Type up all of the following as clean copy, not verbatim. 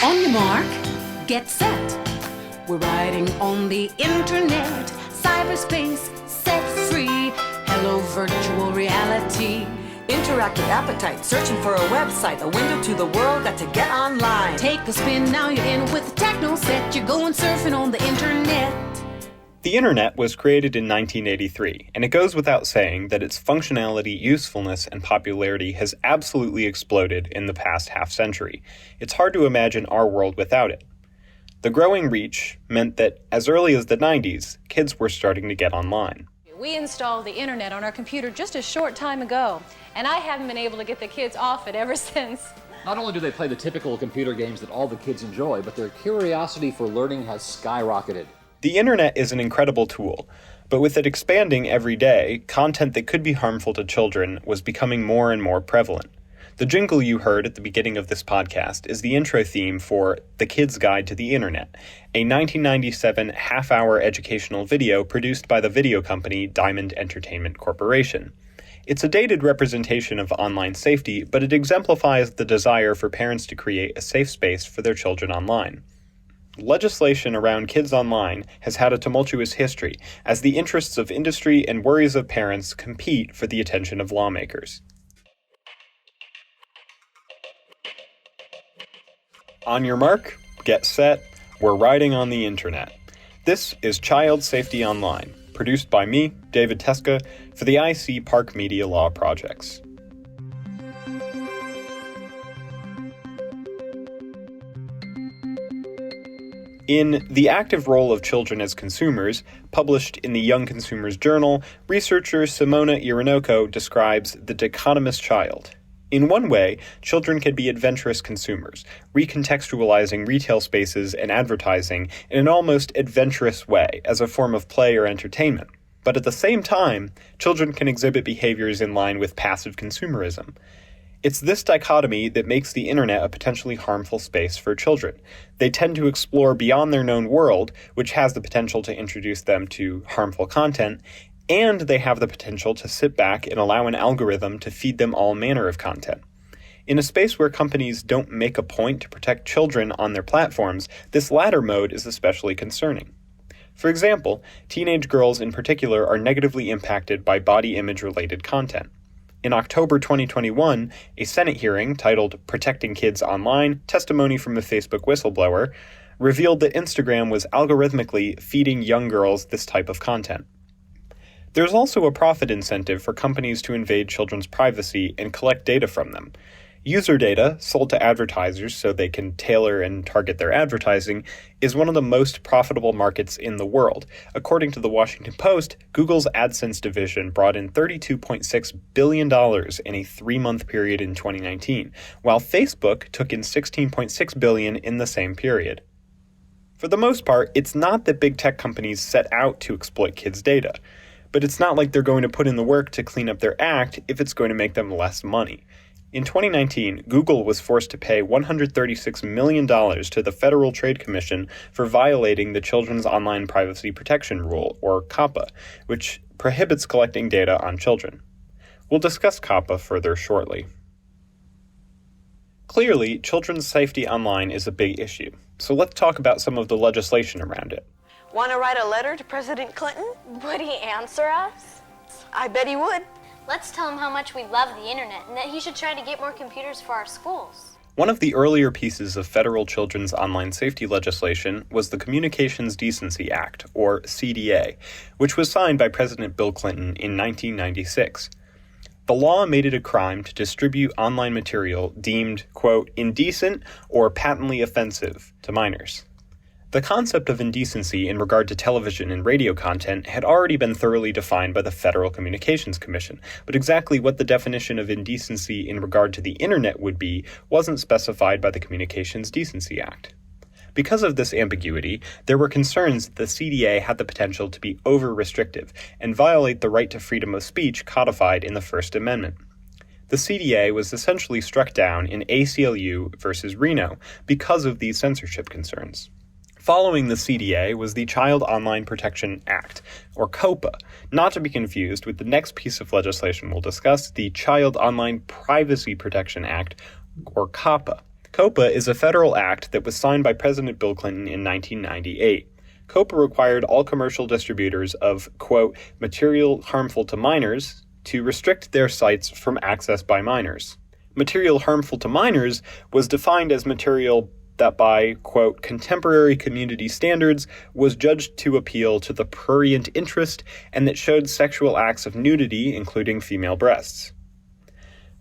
On your mark, get set. We're riding on the internet, cyberspace, set free. Hello, virtual reality. Interactive appetite, searching for a website, a window to the world, got to get online. Take a spin, now you're in with the techno set. You're going surfing on the internet. The internet was created in 1983, and it goes without saying that its functionality, usefulness, and popularity has absolutely exploded in the past half-century. It's hard to imagine our world without it. The growing reach meant that as early as the 90s, kids were starting to get online. We installed the internet on our computer just a short time ago, and I haven't been able to get the kids off it ever since. Not only do they play the typical computer games that all the kids enjoy, but their curiosity for learning has skyrocketed. The internet is an incredible tool, but with it expanding every day, content that could be harmful to children was becoming more and more prevalent. The jingle you heard at the beginning of this podcast is the intro theme for The Kid's Guide to the Internet, a 1997 half-hour educational video produced by the video company Diamond Entertainment Corporation. It's a dated representation of online safety, but it exemplifies the desire for parents to create a safe space for their children online. Legislation around kids online has had a tumultuous history, as the interests of industry and worries of parents compete for the attention of lawmakers. On your mark, get set, we're riding on the internet. This is Child Safety Online, produced by me, David Teska, for the IC Park Media Law Projects. In The Active Role of Children as Consumers, published in the Young Consumers Journal, researcher Simona Irinoko describes the dichotomous child. In one way, children can be adventurous consumers, recontextualizing retail spaces and advertising in an almost adventurous way as a form of play or entertainment. But at the same time, children can exhibit behaviors in line with passive consumerism. It's this dichotomy that makes the internet a potentially harmful space for children. They tend to explore beyond their known world, which has the potential to introduce them to harmful content, and they have the potential to sit back and allow an algorithm to feed them all manner of content. In a space where companies don't make a point to protect children on their platforms, this latter mode is especially concerning. For example, teenage girls in particular are negatively impacted by body image-related content. In October 2021, a Senate hearing titled Protecting Kids Online, Testimony from a Facebook Whistleblower, revealed that Instagram was algorithmically feeding young girls this type of content. There's also a profit incentive for companies to invade children's privacy and collect data from them. User data, sold to advertisers so they can tailor and target their advertising, is one of the most profitable markets in the world. According to the Washington Post, Google's AdSense division brought in $32.6 billion in a 3-month period in 2019, while Facebook took in $16.6 billion in the same period. For the most part, it's not that big tech companies set out to exploit kids' data, but it's not like they're going to put in the work to clean up their act if it's going to make them less money. In 2019, Google was forced to pay $136 million to the Federal Trade Commission for violating the Children's Online Privacy Protection Rule, or COPPA, which prohibits collecting data on children. We'll discuss COPPA further shortly. Clearly, children's safety online is a big issue, so let's talk about some of the legislation around it. Want to write a letter to President Clinton? Would he answer us? I bet he would. Let's tell him how much we love the internet and that he should try to get more computers for our schools. One of the earlier pieces of federal children's online safety legislation was the Communications Decency Act, or CDA, which was signed by President Bill Clinton in 1996. The law made it a crime to distribute online material deemed, quote, indecent or patently offensive to minors. The concept of indecency in regard to television and radio content had already been thoroughly defined by the Federal Communications Commission, but exactly what the definition of indecency in regard to the internet would be wasn't specified by the Communications Decency Act. Because of this ambiguity, there were concerns that the CDA had the potential to be over-restrictive and violate the right to freedom of speech codified in the First Amendment. The CDA was essentially struck down in ACLU versus Reno because of these censorship concerns. Following the CDA was the Child Online Protection Act, or COPPA, not to be confused with the next piece of legislation we'll discuss, the Child Online Privacy Protection Act, or COPPA. COPPA is a federal act that was signed by President Bill Clinton in 1998. COPPA required all commercial distributors of, quote, material harmful to minors to restrict their sites from access by minors. Material harmful to minors was defined as material that by, quote, contemporary community standards was judged to appeal to the prurient interest and that showed sexual acts of nudity, including female breasts.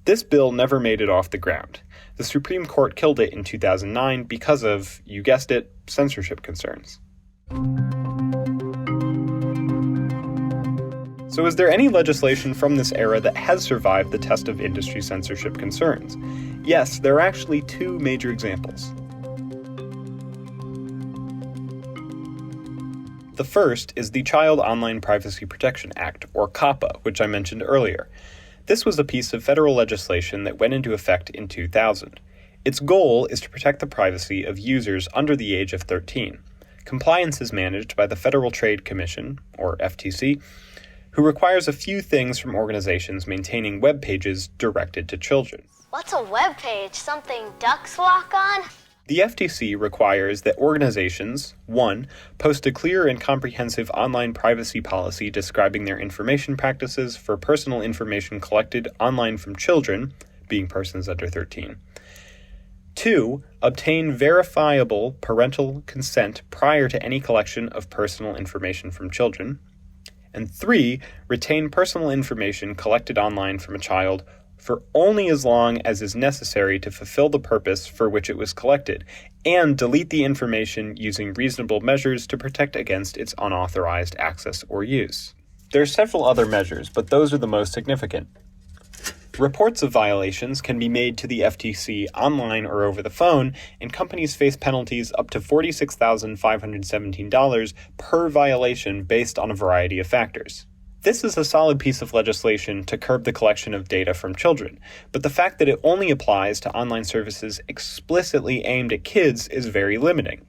This bill never made it off the ground. The Supreme Court killed it in 2009 because of, you guessed it, censorship concerns. So is there any legislation from this era that has survived the test of industry censorship concerns? Yes, there are actually two major examples. The first is the Child Online Privacy Protection Act, or COPPA, which I mentioned earlier. This was a piece of federal legislation that went into effect in 2000. Its goal is to protect the privacy of users under the age of 13. Compliance is managed by the Federal Trade Commission, or FTC, who requires a few things from organizations maintaining web pages directed to children. What's a web page? Something ducks walk on? The FTC requires that organizations, 1, post a clear and comprehensive online privacy policy describing their information practices for personal information collected online from children, being persons under 13. 2, obtain verifiable parental consent prior to any collection of personal information from children. And 3, retain personal information collected online from a child for only as long as is necessary to fulfill the purpose for which it was collected, and delete the information using reasonable measures to protect against its unauthorized access or use. There are several other measures, but those are the most significant. Reports of violations can be made to the FTC online or over the phone, and companies face penalties up to $46,517 per violation based on a variety of factors. This is a solid piece of legislation to curb the collection of data from children, but the fact that it only applies to online services explicitly aimed at kids is very limiting.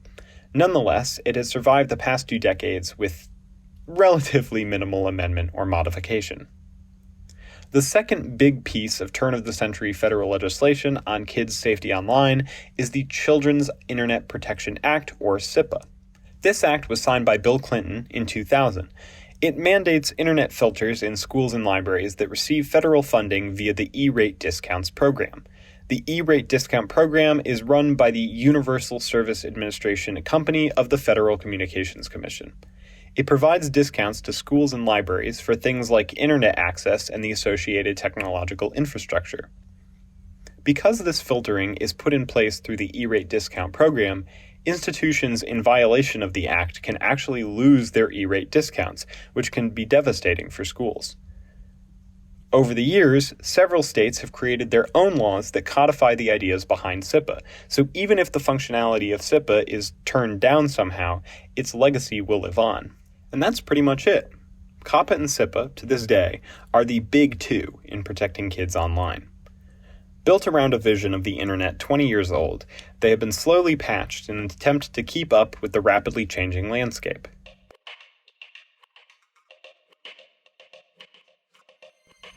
Nonetheless, it has survived the past 2 decades with relatively minimal amendment or modification. The second big piece of turn-of-the-century federal legislation on kids' safety online is the Children's Internet Protection Act, or CIPA. This act was signed by Bill Clinton in 2000. It mandates internet filters in schools and libraries that receive federal funding via the E-Rate Discounts program. The E-Rate Discount program is run by the Universal Service Administration, a company of the Federal Communications Commission. It provides discounts to schools and libraries for things like internet access and the associated technological infrastructure. Because this filtering is put in place through the E-Rate Discount program, institutions in violation of the Act can actually lose their E-Rate discounts, which can be devastating for schools. Over the years, several states have created their own laws that codify the ideas behind CIPA, so even if the functionality of CIPA is turned down somehow, its legacy will live on. And that's pretty much it. COPPA and CIPA, to this day, are the big two in protecting kids online. Built around a vision of the internet 20 years old, they have been slowly patched in an attempt to keep up with the rapidly changing landscape.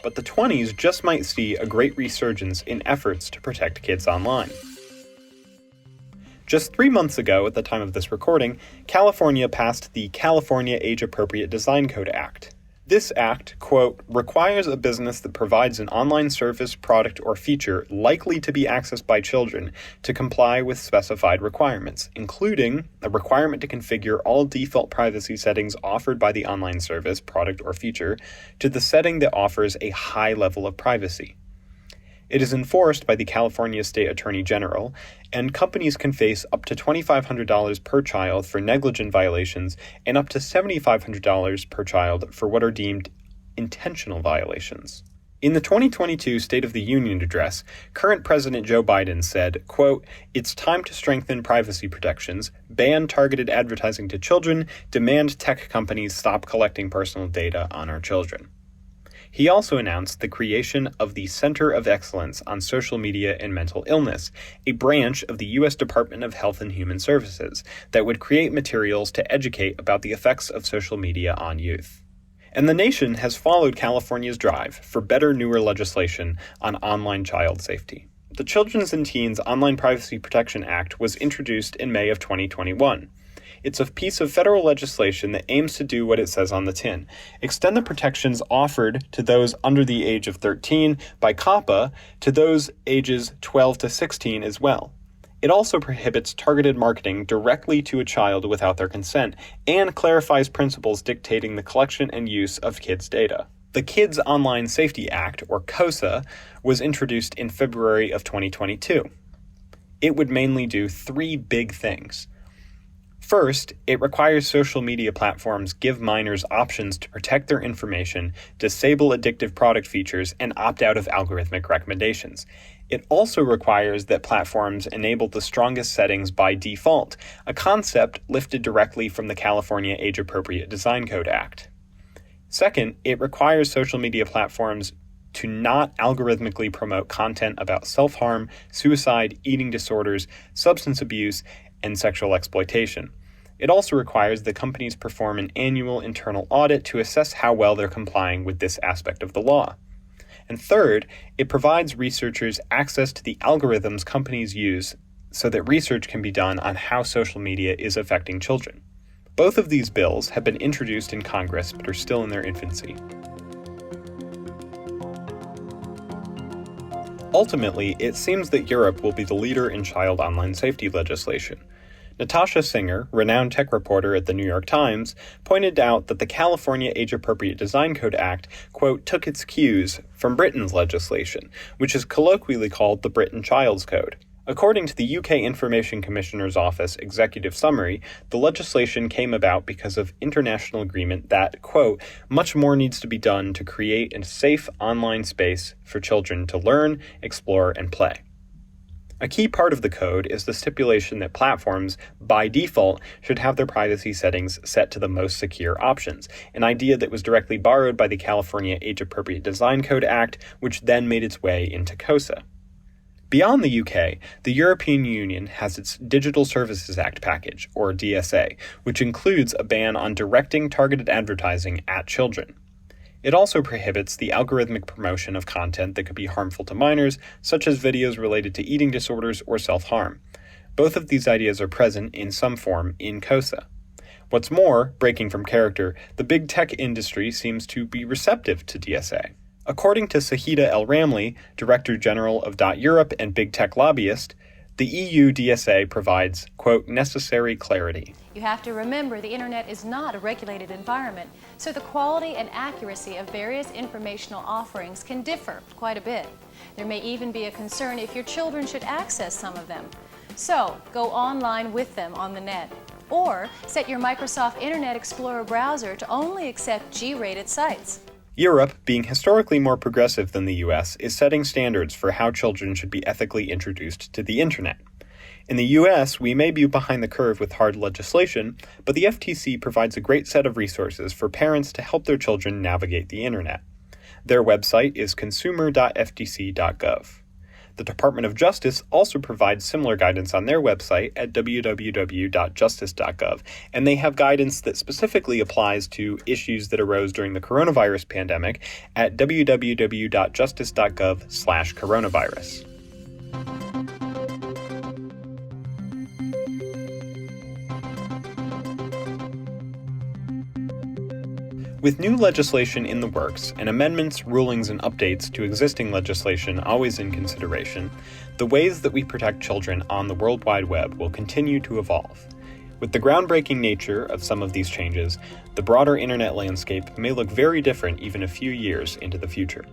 But the 20s just might see a great resurgence in efforts to protect kids online. Just 3 months ago, at the time of this recording, California passed the California Age-Appropriate Design Code Act. This act, quote, requires a business that provides an online service, product, or feature likely to be accessed by children to comply with specified requirements, including a requirement to configure all default privacy settings offered by the online service, product, or feature to the setting that offers a high level of privacy. It is enforced by the California State Attorney General, and companies can face up to $2,500 per child for negligent violations and up to $7,500 per child for what are deemed intentional violations. In the 2022 State of the Union address, current President Joe Biden said, quote, "It's time to strengthen privacy protections, ban targeted advertising to children, demand tech companies stop collecting personal data on our children." He also announced the creation of the Center of Excellence on Social Media and Mental Illness, a branch of the U.S. Department of Health and Human Services that would create materials to educate about the effects of social media on youth. And the nation has followed California's drive for better, newer legislation on online child safety. The Children's and Teens Online Privacy Protection Act was introduced in May of 2021. It's a piece of federal legislation that aims to do what it says on the tin: extend the protections offered to those under the age of 13 by COPPA to those ages 12 to 16 as well. It also prohibits targeted marketing directly to a child without their consent and clarifies principles dictating the collection and use of kids' data. The Kids Online Safety Act, or KOSA, was introduced in February of 2022. It would mainly do three big things. First, it requires social media platforms give minors options to protect their information, disable addictive product features, and opt out of algorithmic recommendations. It also requires that platforms enable the strongest settings by default, a concept lifted directly from the California Age-Appropriate Design Code Act. Second, it requires social media platforms to not algorithmically promote content about self-harm, suicide, eating disorders, substance abuse, and sexual exploitation. It also requires that companies perform an annual internal audit to assess how well they're complying with this aspect of the law. And third, it provides researchers access to the algorithms companies use so that research can be done on how social media is affecting children. Both of these bills have been introduced in Congress but are still in their infancy. Ultimately, it seems that Europe will be the leader in child online safety legislation. Natasha Singer, renowned tech reporter at the New York Times, pointed out that the California Age-Appropriate Design Code Act, quote, took its cues from Britain's legislation, which is colloquially called the Britain Child's Code. According to the UK Information Commissioner's Office executive summary, the legislation came about because of international agreement that, quote, much more needs to be done to create a safe online space for children to learn, explore, and play. A key part of the code is the stipulation that platforms, by default, should have their privacy settings set to the most secure options, an idea that was directly borrowed by the California Age-Appropriate Design Code Act, which then made its way into KOSA. Beyond the UK, the European Union has its Digital Services Act package, or DSA, which includes a ban on directing targeted advertising at children. It also prohibits the algorithmic promotion of content that could be harmful to minors, such as videos related to eating disorders or self-harm. Both of these ideas are present in some form in KOSA. What's more, breaking from character, the big tech industry seems to be receptive to DSA. According to Sahida El-Ramli, Director General of .Europe and big tech lobbyist, the EU DSA provides, quote, necessary clarity. You have to remember the internet is not a regulated environment, so the quality and accuracy of various informational offerings can differ quite a bit. There may even be a concern if your children should access some of them. So, go online with them on the net. Or set your Microsoft Internet Explorer browser to only accept G-rated sites. Europe, being historically more progressive than the US, is setting standards for how children should be ethically introduced to the internet. In the US, we may be behind the curve with hard legislation, but the FTC provides a great set of resources for parents to help their children navigate the internet. Their website is consumer.ftc.gov. The Department of Justice also provides similar guidance on their website at www.justice.gov, and they have guidance that specifically applies to issues that arose during the coronavirus pandemic at www.justice.gov/coronavirus. With new legislation in the works and amendments, rulings, and updates to existing legislation always in consideration, the ways that we protect children on the World Wide Web will continue to evolve. With the groundbreaking nature of some of these changes, the broader internet landscape may look very different even a few years into the future.